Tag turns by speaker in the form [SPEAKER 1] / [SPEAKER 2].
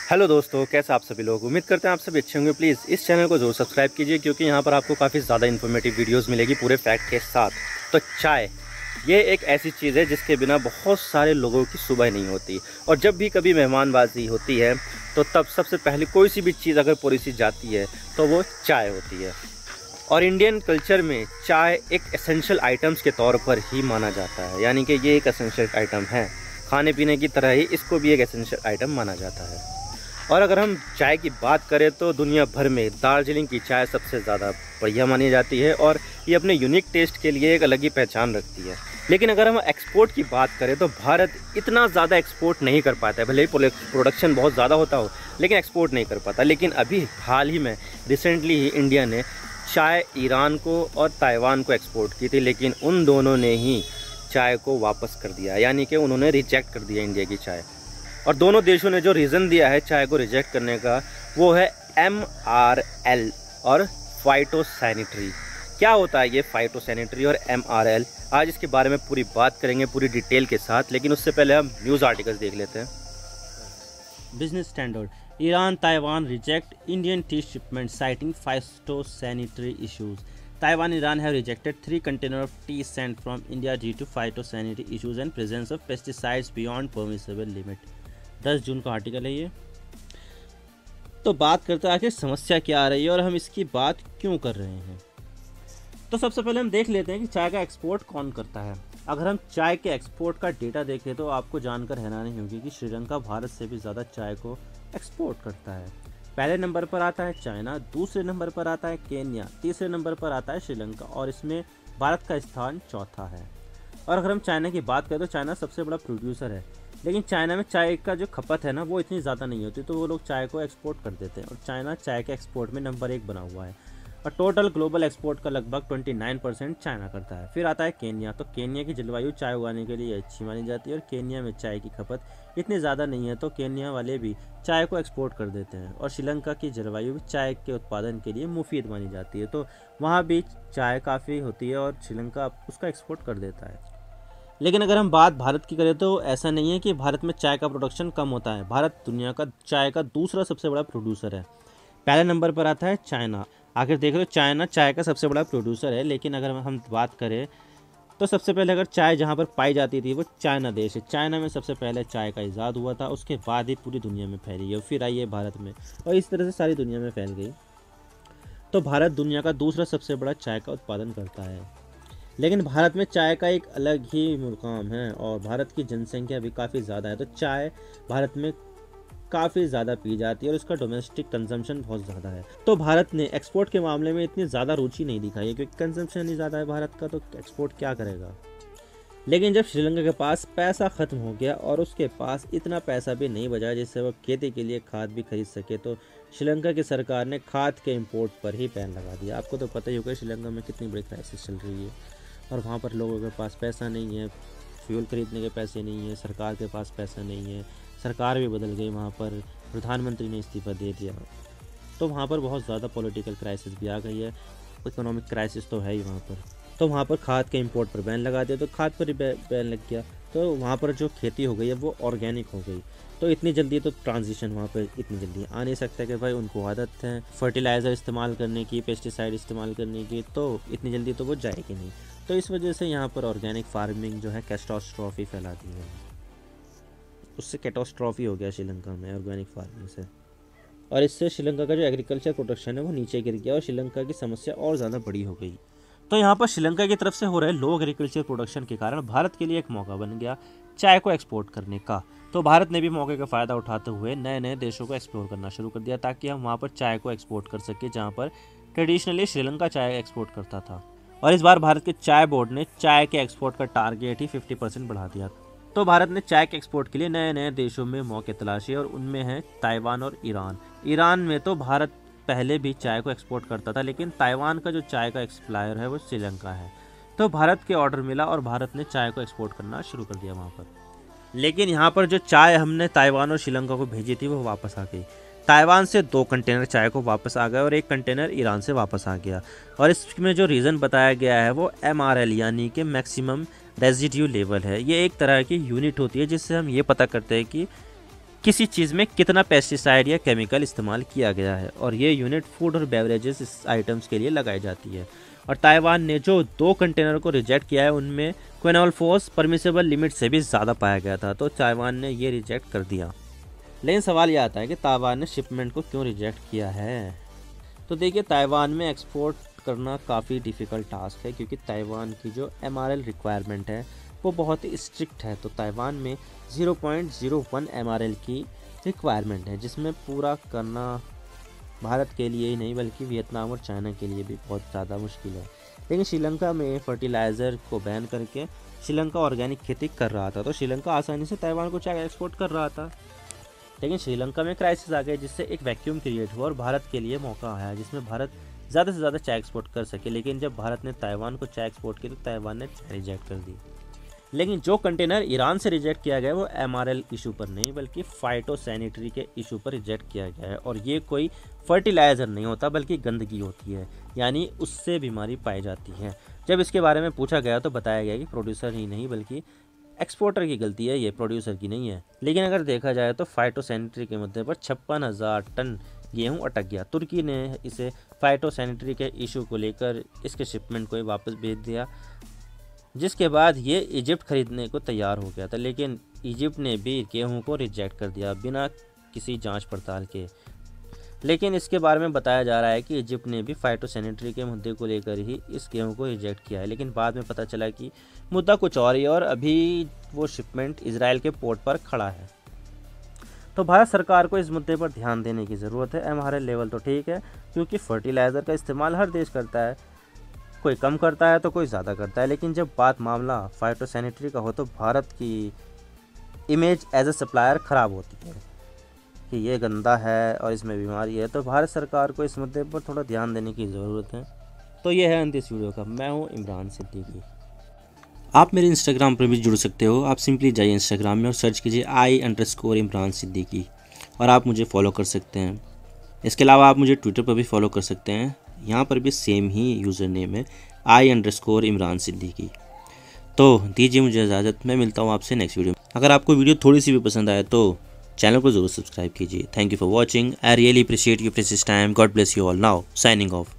[SPEAKER 1] Hello दोस्तों, कैसे आप सभी लोग। उम्मीद करते हैं आप सभी अच्छे होंगे। प्लीज़ इस चैनल को जरूर सब्सक्राइब कीजिए क्योंकि यहाँ पर आपको काफ़ी ज़्यादा इन्फॉर्मेटिव वीडियोस मिलेगी पूरे फैक्ट के साथ। तो चाय ये एक ऐसी चीज़ है जिसके बिना बहुत सारे लोगों की सुबह नहीं होती, और जब भी कभी मेहमानबाजी होती है तो तब सबसे पहले कोई सी भी चीज़ अगर परोसी जाती है तो वो चाय होती है। और इंडियन कल्चर में चाय एक एसेंशियल आइटम्स के तौर पर ही माना जाता है, यानी कि ये एक एसेंशियल आइटम है। खाने पीने की तरह ही इसको भी एक एसेंशियल आइटम माना जाता है। और अगर हम चाय की बात करें तो दुनिया भर में दार्जिलिंग की चाय सबसे ज़्यादा बढ़िया मानी जाती है और ये अपने यूनिक टेस्ट के लिए एक अलग ही पहचान रखती है। लेकिन अगर हम एक्सपोर्ट की बात करें तो भारत इतना ज़्यादा एक्सपोर्ट नहीं कर पाता है। भले ही प्रोडक्शन बहुत ज़्यादा होता हो लेकिन एक्सपोर्ट नहीं कर पाता। लेकिन अभी हाल ही में रिसेंटली ही इंडिया ने चाय ईरान को और ताइवान को एक्सपोर्ट की थी, लेकिन उन दोनों ने ही चाय को वापस कर दिया, यानी कि उन्होंने रिजेक्ट कर दिया इंडिया की चाय। और दोनों देशों ने जो रीज़न दिया है चाय को रिजेक्ट करने का वो है MRL और फाइटोसैनिटरी। क्या होता है ये फाइटोसैनिटरी और MRL, आज इसके बारे में पूरी बात करेंगे पूरी डिटेल के साथ। लेकिन उससे पहले हम न्यूज़ आर्टिकल्स देख लेते हैं।
[SPEAKER 2] Business standard, Iran Taiwan reject Indian tea shipment citing phytosanitary issues. Taiwan and Iran have rejected 3 containers of tea sent from India due to phytosanitary issues and presence of pesticides beyond permissible limit. 10 जून का article है ये। तो बात करते हैं आखिर समस्या क्या आ रही है और हम इसकी बात क्यों कर रहे हैं। तो सबसे पहले हम देख लेते हैं कि चाय का एक्सपोर्ट कौन करता है। अगर हम चाय के एक्सपोर्ट का डेटा देखें तो आपको जानकर हैरानी होगी कि श्रीलंका भारत से भी ज़्यादा चाय को एक्सपोर्ट करता है। पहले नंबर पर आता है चाइना, दूसरे नंबर पर आता है केन्या, तीसरे नंबर पर आता है श्रीलंका और इसमें भारत का स्थान चौथा है। और अगर हम चाइना की बात करें तो चाइना सबसे बड़ा प्रोड्यूसर है, लेकिन चाइना में चाय का जो खपत है ना वो इतनी ज़्यादा नहीं होती, तो वो लोग चाय को एक्सपोर्ट कर देते हैं और चाइना चाय के एक्सपोर्ट में नंबर 1 बना हुआ है। और टोटल ग्लोबल एक्सपोर्ट का लगभग 29% चाइना करता है। फिर आता है केन्या। तो केन्या की जलवायु चाय उगाने के लिए अच्छी मानी जाती है और केन्या में चाय की खपत इतनी ज़्यादा नहीं है, तो केन्या वाले भी चाय को एक्सपोर्ट कर देते हैं। और श्रीलंका की जलवायु भी चाय के उत्पादन के लिए मुफीद मानी जाती है, तो वहाँ भी चाय काफ़ी होती है और श्रीलंका उसका एक्सपोर्ट कर देता है। लेकिन अगर हम बात भारत की करें तो ऐसा नहीं है कि भारत में चाय का प्रोडक्शन कम होता है। भारत दुनिया का चाय का दूसरा सबसे बड़ा प्रोड्यूसर है। पहले नंबर पर आता है चाइना। आखिर देख लो चाइना चाय का सबसे बड़ा प्रोड्यूसर है, लेकिन अगर हम बात करें तो सबसे पहले अगर चाय जहाँ पर पाई जाती थी वो चाइना देश है। चाइना में सबसे पहले चाय का इजाद हुआ था, उसके बाद ही पूरी दुनिया में फैली है, फिर आई है भारत में और इस तरह से सारी दुनिया में फैल गई। तो भारत दुनिया का दूसरा सबसे बड़ा चाय का उत्पादन करता है। लेकिन भारत में चाय का एक अलग ही मुकाम है और भारत की जनसंख्या भी काफ़ी ज़्यादा है, तो चाय भारत में काफ़ी ज़्यादा पी जाती है और उसका डोमेस्टिक कंजम्पशन बहुत ज़्यादा है। तो भारत ने एक्सपोर्ट के मामले में इतनी ज़्यादा रुचि नहीं दिखाई है क्योंकि कंजम्पशन ही ज़्यादा है भारत का, तो एक्सपोर्ट क्या करेगा। लेकिन जब श्रीलंका के पास पैसा ख़त्म हो गया और उसके पास इतना पैसा भी नहीं बचा जिससे वह खेती के लिए खाद भी खरीद सके, तो श्रीलंका की सरकार ने खाद के इम्पोर्ट पर ही बैन लगा दिया। आपको तो पता ही होगा श्रीलंका में कितनी बड़ी क्राइसिस चल रही है और वहाँ पर लोगों के पास पैसा नहीं है, फ्यूल खरीदने के पैसे नहीं है, सरकार के पास पैसा नहीं है, सरकार भी बदल गई, वहाँ पर प्रधानमंत्री ने इस्तीफा दे दिया, तो वहाँ पर बहुत ज़्यादा पॉलिटिकल क्राइसिस भी आ गई है, इकोनॉमिक क्राइसिस तो है ही वहाँ पर। तो वहाँ पर खाद के इंपोर्ट पर बैन लगा दिया, तो खाद पर ही बैन लग गया, तो वहाँ पर जो खेती हो गई है वो ऑर्गेनिक हो गई। तो इतनी जल्दी तो ट्रांजिशन वहाँ पर इतनी जल्दी आ नहीं सकता कि भाई उनको आदत है फर्टिलाइज़र इस्तेमाल करने की, पेस्टिसाइड इस्तेमाल करने की, तो इतनी जल्दी तो वो जाएगी नहीं। तो इस वजह से यहाँ पर ऑर्गेनिक फार्मिंग जो है कैटास्ट्रॉफी फैलाती है, उससे कैटास्ट्रॉफी हो गया श्रीलंका में ऑर्गेनिक फार्मिंग से, और इससे श्रीलंका का जो एग्रीकल्चर प्रोडक्शन है वो नीचे गिर गया और श्रीलंका की समस्या और ज़्यादा बड़ी हो गई। तो यहाँ पर श्रीलंका की तरफ से हो रहे लो एग्रीकल्चर प्रोडक्शन के कारण भारत के लिए एक मौका बन गया चाय को एक्सपोर्ट करने का। तो भारत ने भी मौके का फ़ायदा उठाते हुए नए नए देशों को एक्सप्लोर करना शुरू कर दिया ताकि हम वहाँ पर चाय को एक्सपोर्ट कर सके, जहाँ पर ट्रेडिशनली श्रीलंका चाय एक्सपोर्ट करता था। और इस बार भारत के चाय बोर्ड ने चाय के एक्सपोर्ट का टारगेट ही 50% बढ़ा दिया। तो भारत ने चाय के एक्सपोर्ट के लिए नए नए देशों में मौके तलाशे और उनमें हैं ताइवान और ईरान। ईरान में तो भारत पहले भी चाय को एक्सपोर्ट करता था, लेकिन ताइवान का जो चाय का एक्सप्लायर है वो श्रीलंका है। तो भारत के ऑर्डर मिला और भारत ने चाय को एक्सपोर्ट करना शुरू कर दिया वहाँ पर। लेकिन यहाँ पर जो चाय हमने ताइवान और श्रीलंका को भेजी थी वो वापस आ गई। ताइवान से 2 कंटेनर चाय को वापस आ गए और 1 कंटेनर ईरान से वापस आ गया। और इसमें जो रीज़न बताया गया है वो MRL यानी कि मैक्सिमम रेजिड्यू लेवल है। ये एक तरह की यूनिट होती है जिससे हम ये पता करते हैं कि किसी चीज़ में कितना पेस्टिसाइड या केमिकल इस्तेमाल किया गया है, और ये यूनिट फूड और बेवरेजेस आइटम्स के लिए लगाई जाती है। और ताइवान ने जो 2 कंटेनर को रिजेक्ट किया है उनमें क्विनोल्फोस परमिसेबल लिमिट से भी ज़्यादा पाया गया था, तो ताइवान ने ये रिजेक्ट कर दिया। लेकिन सवाल ये आता है कि ताइवान ने शिपमेंट को क्यों रिजेक्ट किया है। तो देखिए, ताइवान में एक्सपोर्ट करना काफ़ी डिफ़िकल्ट टास्क है, क्योंकि ताइवान की जो MRL रिक्वायरमेंट है वो बहुत ही स्ट्रिक्ट है। तो ताइवान में 0.01 MRL की रिक्वायरमेंट है, जिसमें पूरा करना भारत के लिए ही नहीं बल्कि वियतनाम और चाइना के लिए भी बहुत ज़्यादा मुश्किल है। लेकिन श्रीलंका में फर्टिलाइज़र को बैन करके श्रीलंका ऑर्गेनिक खेती कर रहा था, तो श्रीलंका आसानी से ताइवान को चाय एक्सपोर्ट कर रहा था। लेकिन श्रीलंका में क्राइसिस आ गया, जिससे एक वैक्यूम क्रिएट हुआ और भारत के लिए मौका आया जिसमें भारत ज़्यादा से ज़्यादा चाय एक्सपोर्ट कर सके। लेकिन जब भारत ने ताइवान को चाय एक्सपोर्ट की तो ताइवान ने चाय रिजेक्ट कर दी। लेकिन जो कंटेनर ईरान से रिजेक्ट किया गया वो MRL इशू पर नहीं बल्कि फाइटोसैनिटरी के इशू पर रिजेक्ट किया गया है। और ये कोई फर्टिलाइज़र नहीं होता बल्कि गंदगी होती है, यानी उससे बीमारी पाई जाती है। जब इसके बारे में पूछा गया तो बताया गया कि प्रोड्यूसर ही नहीं बल्कि एक्सपोर्टर की गलती है, ये प्रोड्यूसर की नहीं है। लेकिन अगर देखा जाए तो फाइटोसैनिटरी के मुद्दे पर 56,000 टन गेहूं अटक गया। तुर्की ने इसे फाइटोसैनिटरी के इशू को लेकर इसके शिपमेंट को वापस भेज दिया, जिसके बाद ये इजिप्ट खरीदने को तैयार हो गया था। लेकिन इजिप्ट ने भी गेहूं को रिजेक्ट कर दिया बिना किसी जांच पड़ताल के। लेकिन इसके बारे में बताया जा रहा है कि इजिप्ट ने भी फाइटोसैनिटरी के मुद्दे को लेकर ही इस गेहूं को रिजेक्ट किया है। लेकिन बाद में पता चला कि मुद्दा कुछ और ही, और अभी वो शिपमेंट इजराइल के पोर्ट पर खड़ा है। तो भारत सरकार को इस मुद्दे पर ध्यान देने की ज़रूरत है। MRL लेवल तो ठीक है, क्योंकि फर्टिलाइज़र का इस्तेमाल हर देश करता है, कोई कम करता है तो कोई ज़्यादा करता है। लेकिन जब बात मामला फाइटोसैनिटरी का हो तो भारत की इमेज एज ए सप्लायर ख़राब होती है कि ये गंदा है और इसमें बीमारी है। तो भारत सरकार को इस मुद्दे पर थोड़ा ध्यान देने की ज़रूरत है। तो ये है अंत इस वीडियो का। मैं हूँ इमरान सिद्दीकी।
[SPEAKER 1] आप मेरे इंस्टाग्राम पर भी जुड़ सकते हो। आप सिंपली जाइए इंस्टाग्राम में और सर्च कीजिए I_इमरान सिद्दीकी और आप मुझे फॉलो कर सकते हैं। इसके अलावा आप मुझे ट्विटर पर भी फॉलो कर सकते हैं, यहाँ पर भी सेम ही यूज़र नेम है I_इमरान सिद्दीकी। तो दीजिए मुझे इजाज़त, मैं मिलता हूँ आपसे नेक्स्ट वीडियो में। अगर आपको वीडियो थोड़ी सी भी पसंद आए तो चैनल को ज़रूर सब्सक्राइब कीजिए। Thank you for watching. I really appreciate your precious time. God bless you all. Now signing off.